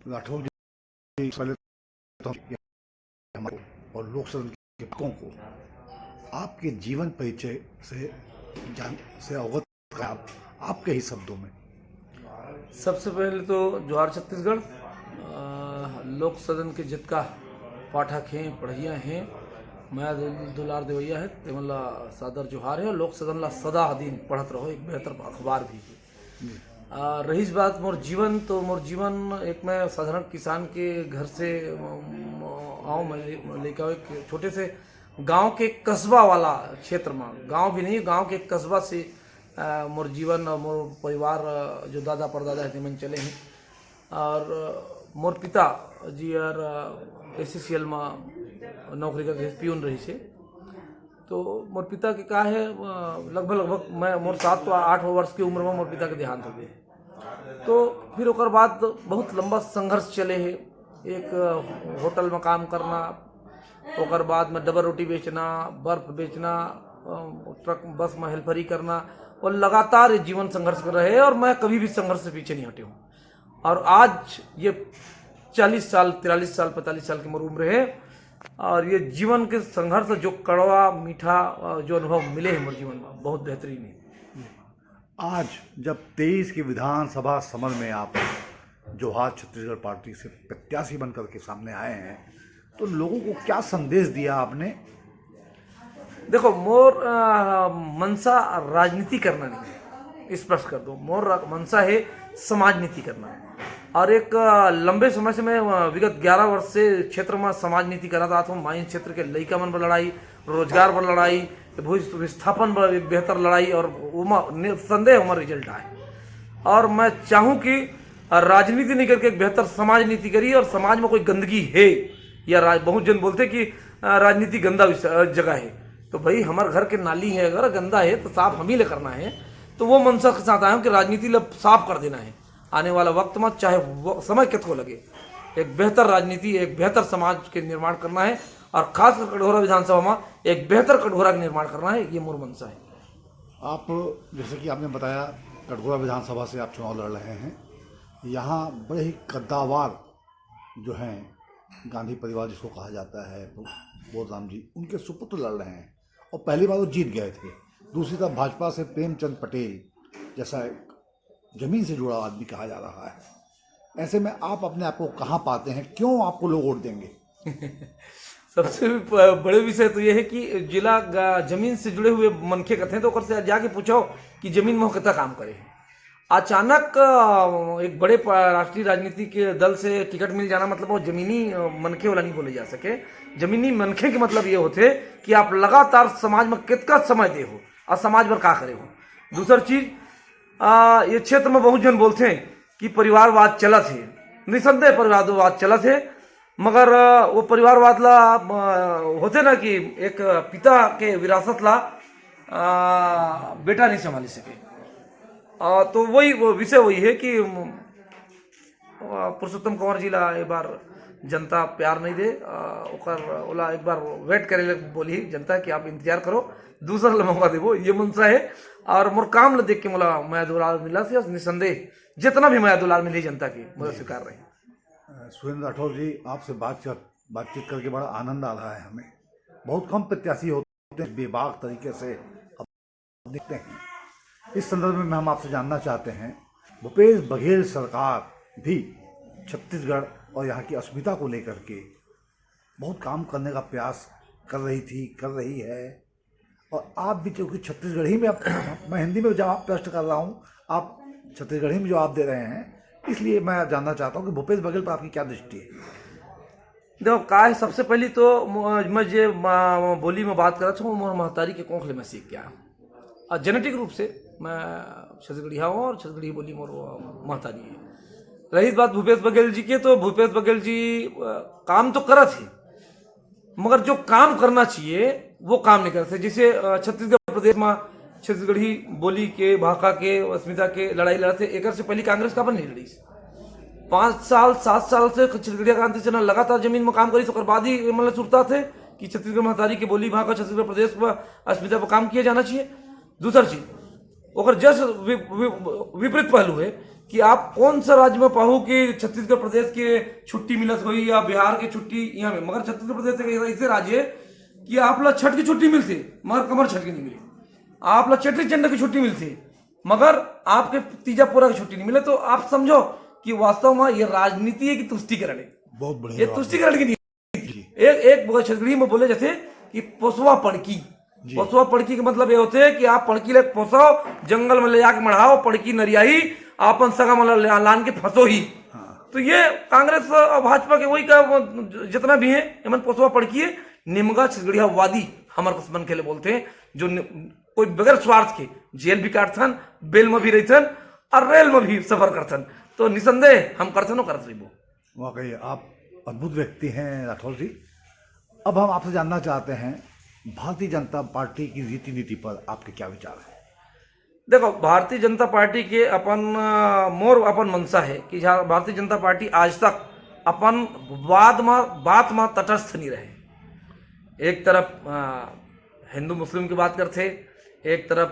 राठौर जी, पहले तो हमारे और लोक सदन के लोगों को आपके जीवन परिचय से अवगत कराएं आपके ही शब्दों में। सबसे पहले तो जोहार छत्तीसगढ़। लोक सदन के जितका पाठक हैं पढ़िया हैं मैं दुलार देवैया है तेमला सादर जोहार है और लोक सदन ला सदा दिन पढ़त रहो, एक बेहतर अखबार भी है। रही बात मोर जीवन, तो मोर जीवन एक मैं साधारण किसान के घर से आऊँ। मैं लेकर एक छोटे से गांव के कस्बा वाला क्षेत्र में, गांव भी नहीं गांव के कस्बा से मोर जीवन और मोर परिवार जो दादा परदादा है तेमन चले हैं। और मोर पिता जी और एससीसीएल में नौकरी करके पियून रही से। तो मोर पिता के का है लगभग मैं मोर 7 या 8 वर्ष की उम्र में मोर पिता के देहांत हो गए। तो फिर ओकर बाद बहुत लंबा संघर्ष चले है। एक होटल में काम करना, ओकर बाद में डबल रोटी बेचना, बर्फ बेचना, ट्रक बस में हेल्परी करना, और लगातार ये जीवन संघर्ष कर रहे हैं। और मैं कभी भी संघर्ष से पीछे नहीं हटे हूँ। और आज ये 40 साल 43 साल 45 साल की मेरी उम्र है और ये जीवन के संघर्ष जो कड़वा मीठा जो अनुभव मिले हैं मेरे जीवन में बहुत बेहतरीन है। आज जब 23 की विधानसभा समर में आप जोहार छत्तीसगढ़ पार्टी से प्रत्याशी बनकर के सामने आए हैं, तो लोगों को क्या संदेश दिया आपने? देखो, मोर मनसा राजनीति करना नहीं है, स्पष्ट कर दो। मोर मनसा है समाज नीति करना है। और एक लंबे समय से मैं विगत 11 वर्ष से क्षेत्र में समाज नीति करा था। माइन क्षेत्र के लड़का मन पर लड़ाई, रोजगार पर लड़ाई, भू विस्थापन पर बेहतर लड़ाई, और संदेह उमर रिजल्ट आए। और मैं चाहूँ कि राजनीति नहीं करके एक बेहतर समाज नीति करी। और समाज में कोई गंदगी है या बहुत जन बोलते कि राजनीति गंदा जगह है, तो भाई हमारे घर के नाली है, अगर गंदा है तो साफ हम ही ले करना है। तो वो मनसा के साथ आया हूँ कि राजनीति साफ कर देना है। आने वाला वक्त में चाहे समय कितना लगे, एक बेहतर राजनीति, एक बेहतर समाज के निर्माण करना है। और खासकर कटघोरा विधानसभा में एक बेहतर कटघोरा का निर्माण करना है, ये मोर मनसा है। आप जैसे कि आपने बताया कटघोरा विधानसभा से आप चुनाव लड़ रहे हैं। यहाँ बड़े ही कद्दावर जो हैं, गांधी परिवार जिसको कहा जाता है, बोधराम जी, उनके सुपुत्र लड़ रहे हैं और पहली बार वो जीत गए थे। दूसरी तरफ भाजपा से प्रेमचंद पटेल जैसा जमीन से जुड़ा आदमी कहा जा रहा है। ऐसे में आप अपने आप को कहाँ पाते हैं? क्यों आपको लोग वोट देंगे? सबसे बड़े विषय तो ये है कि जिला जमीन से जुड़े हुए मनखे कहते हैं, तो से जाके पूछो कि जमीन में कितना काम करे। अचानक एक बड़े राष्ट्रीय राजनीति के दल से टिकट मिल जाना मतलब वो जमीनी मनखे वाला नहीं बोले जा सके। जमीनी मनखे के मतलब ये होते कि आप लगातार समाज में कितना समय दे हो और समाज पर क्या करे हो। दूसरी चीज, ये क्षेत्र में बहुत जन बोलते हैं कि परिवारवाद चला थे। निसंदेह परिवारवाद चला थे, मगर वो परिवारवाद ला होते ना कि एक पिता के विरासत ला बेटा नहीं संभाल सके। तो वही वो विषय वही है कि पुरुषोत्तम कंवर जी ला एक बार जनता प्यार नहीं दे, ओला एक बार वेट करे बोली जनता कि आप इंतजार करो, दूसरा ला मौका देवो, ये मनसा है। और मोर काम ला देख के मोला माया दुलार मिला से निसंदेह जितना भी माया दुलार मिली जनता की मुझे स्वीकार रही। सुरेंद्र राठौर जी, आपसे बातचीत करके बड़ा आनंद आ रहा है हमें। बहुत कम प्रत्याशी होते हैं बेबाक तरीके से दिखते हैं। इस संदर्भ में हम आपसे जानना चाहते हैं, भूपेश बघेल सरकार भी छत्तीसगढ़ और यहाँ की अस्मिता को लेकर के बहुत काम करने का प्रयास कर रही थी, कर रही है। और आप भी, क्योंकि छत्तीसगढ़ी में मैं हिंदी में जवाब प्रश्न कर रहा हूँ, आप छत्तीसगढ़ी में जवाब दे रहे हैं, इसलिए मैं जानना चाहता हूँ कि भूपेश बघेल पर आपकी क्या दृष्टि है? देखो का है, सबसे पहली तो मैं जो बोली में बात कर रहा हूँ, मोर महतारी के कोंखले में सीख गया। और जेनेटिक रूप से मैं छत्तीसगढ़िया हूँ और छत्तीसगढ़ी बोली मोर महतारी है। रही बात भूपेश बघेल जी के, तो भूपेश बघेल जी काम तो करत थे, मगर जो काम करना चाहिए वो काम नहीं करते। जैसे छत्तीसगढ़ प्रदेश में छत्तीसगढ़ी बोली के, भाषा के, अस्मिता के लड़ाई लड़ते, एक से पहले कांग्रेस का नहीं लड़ी। 5 साल 7 साल से छत्तीसगढ़िया क्रांति सेना लगातार जमीन में काम करी, तो बाद ही मतलब सुरता थे कि छत्तीसगढ़ महतारी की बोली, भाषा, छत्तीसगढ़ प्रदेश पर अस्मिता पर काम किया जाना चाहिए। दूसरी चीज, और जस्ट विपरीत पहलू है कि आप कौन सा राज्य में पाओ कि छत्तीसगढ़ प्रदेश के छुट्टी मिलत हुई या बिहार की छुट्टी यहाँ में, मगर छत्तीसगढ़ प्रदेश एक ऐसे राज्य है कि आप ला छठ की छुट्टी मिलती मगर कमर छठ की नहीं मिली, आप ला चटरी चंड की छुट्टी मिलती मगर आपके तीजा पूरा की छुट्टी नहीं मिले। तो आप समझो कि वास्तव में ये राजनीति है कि तुष्टिकरण है, बहुत बढ़िया ये बात तुष्टिकरण की नहीं। जी। एक छत्तीसगढ़ी में बोले जैसे कि पोसवा पड़की, पोसवा पड़की का मतलब ये होते है कि आप पड़की ले पोसाओ, जंगल में ले जाके मढ़ाओ, पड़की नरियाई आपन सगा मतलब लान के फंसो ही। तो ये कांग्रेस और भाजपा के वही का जितना भी है एमन पोसवा पड़की है, निमगा छत्तीसगढ़िया वादी हमारे मन के लिए बोलते हैं, जो कोई बगैर स्वार्थ के जेल भी काटथन, बेल में भी रहथन और रेल में भी सफर करथन। तो निसंदेह हम करथन और करत रहिबो। वाकई आप अद्भुत व्यक्ति हैं राठौर जी। अब हम आपसे जानना चाहते हैं भारतीय जनता पार्टी की रीति नीति पर आपके क्या विचार है? देखो, भारतीय जनता पार्टी के अपन मनसा है कि भारतीय जनता पार्टी आज तक अपन बात में तटस्थ नहीं रहे। एक तरफ हिंदू मुस्लिम की बात करते, एक तरफ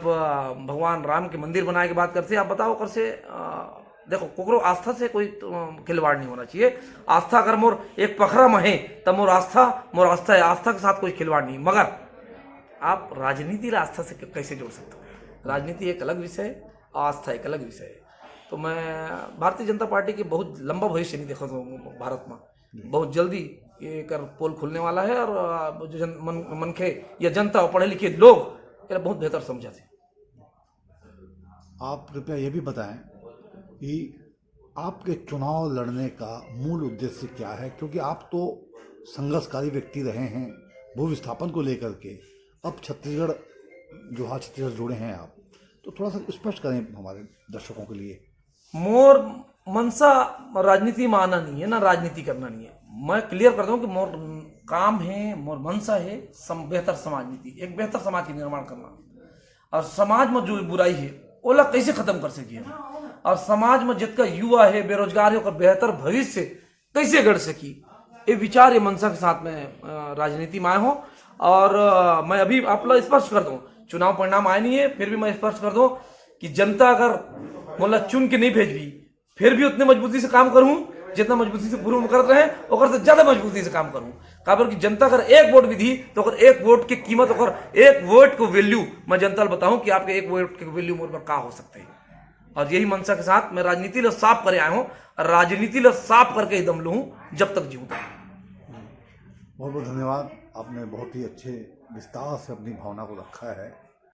भगवान राम के मंदिर बनाए की बात करते। आप बताओ कर से देखो, कोकरो आस्था से कोई खिलवाड़ नहीं होना चाहिए। आस्था अगर मोर एक पखरा में है तब मोर आस्था है, आस्था के साथ कोई खिलवाड़ नहीं। मगर आप राजनीति आस्था से कैसे जोड़ सकते हो? राजनीति एक अलग विषय है, आस्था एक अलग विषय है। तो मैं भारतीय जनता पार्टी के बहुत लंबा भविष्य नहीं देखा भारत में। बहुत जल्दी ये कर पोल खुलने वाला है और जो मनखे या जनता पढ़े लिखे लोग ये बहुत बेहतर समझा थे। आप कृपया ये भी बताएं कि आपके चुनाव लड़ने का मूल उद्देश्य क्या है, क्योंकि आप तो संघर्षकारी व्यक्ति रहे हैं भू विस्थापन को लेकर के। अब छत्तीसगढ़ जोहार छत्तीसगढ़ जुड़े हैं आप, तो थोड़ा सा स्पष्ट करें हमारे दर्शकों के लिए। मोर मनसा राजनीति में आना नहीं है, ना राजनीति करना नहीं है। मैं क्लियर कर दूं कि मोर काम है, मोर मनसा है बेहतर समाज नीति, एक बेहतर समाज का निर्माण करना और समाज में जो बुराई है ओला कैसे खत्म कर सकिए, और समाज में जितना युवा है बेरोजगार है और बेहतर भविष्य कैसे गढ़ सकी, ये विचार ये मनसा के साथ में राजनीति में आए हो। और मैं अभी आप लोग स्पष्ट कर दूं, चुनाव परिणाम आए नहीं है फिर भी मैं स्पष्ट कर दूं कि जनता अगर मोला चुन के नहीं भेजबी फिर भी उतने मजबूती से काम करूं जितना मजबूती से पूर्व में करते रहे, और से ज्यादा मजबूती से काम करूं। काबर कि जनता अगर एक वोट भी दी तो अगर एक वोट की कीमत, अगर एक वोट को वैल्यू मैं जनता बताऊं कि आपके एक वोट के वैल्यू मोर पर का हो सकते हैं। और यही मनसा के साथ मैं राजनीति लो साफ करे आया हूं, राजनीति लो साफ करके ही दम लूं जब तक जीऊँ तक। बहुत बहुत धन्यवाद, आपने बहुत ही अच्छे विस्तार से अपनी भावना को रखा है।